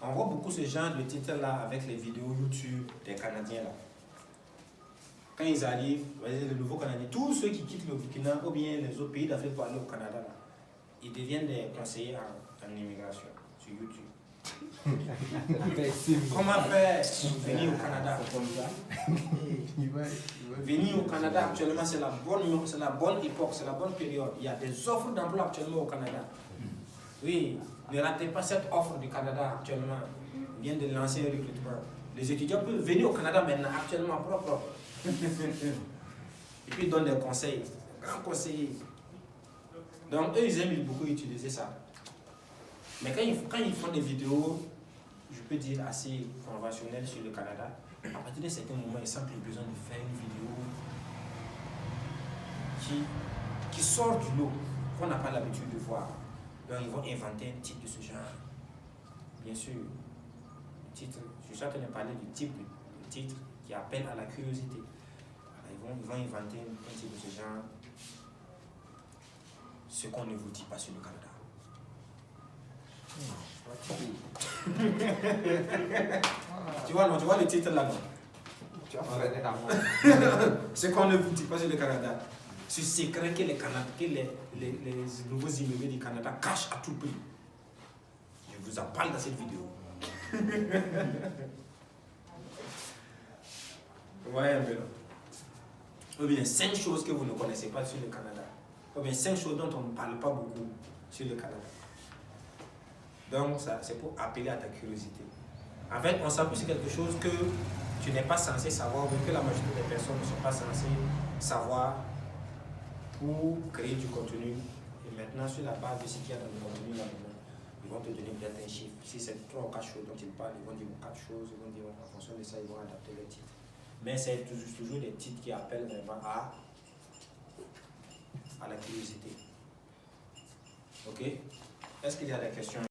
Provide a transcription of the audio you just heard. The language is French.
On voit beaucoup ce genre de titres-là avec les vidéos YouTube des Canadiens là. Quand ils arrivent, les nouveaux Canadiens, tous ceux qui quittent le Burkina ou bien les autres pays d'Afrique pour aller au Canada, là, ils deviennent des conseillers en immigration sur YouTube. Comment faire venir au Canada? Venir au Canada actuellement, c'est la bonne époque, c'est la bonne période. Il y a des offres d'emploi actuellement au Canada. Oui, ne ratez pas cette offre du Canada actuellement. Il vient de lancer un recrutement. Les étudiants peuvent venir au Canada maintenant, actuellement, propre. Et puis ils donnent des conseils, grands conseillers. Donc eux, ils aiment beaucoup utiliser ça. Mais quand ils font des vidéos, je peux dire assez conventionnelles sur le Canada, à partir d'un certain moment, ils sentent le besoin de faire une vidéo qui sort du lot, qu'on n'a pas l'habitude de voir. Donc ils vont inventer un titre de ce genre. Bien sûr, le titre, je suis en train de parler du type de titre qui appelle à la curiosité. Ils vont inventer un titre de ce genre. Ce qu'on ne vous dit pas sur le Canada. Tu vois, non, tu vois le titre là, non? Ce qu'on ne vous dit pas sur le Canada. Ce secret que les nouveaux immigrés du Canada cachent à tout prix. Je vous en parle dans cette vidéo. Ouais, un peu là. Ou bien 5 choses que vous ne connaissez pas sur le Canada. Ou bien 5 choses dont on ne parle pas beaucoup sur le Canada. Donc, ça, c'est pour appeler à ta curiosité. En fait, on s'appuie sur quelque chose que tu n'es pas censé savoir, ou que la majorité des personnes ne sont pas censées savoir pour créer du contenu. Et maintenant, sur la base de ce qu'il y a dans le contenu là-dedans, ils vont te donner peut-être un chiffre. Si c'est 3 ou 4 choses dont ils parlent, ils vont dire 4 choses, ils vont dire en fonction de ça, ils vont adapter les titres. Mais c'est toujours des titres qui appellent vraiment à la curiosité. Ok? Est-ce qu'il y a des questions?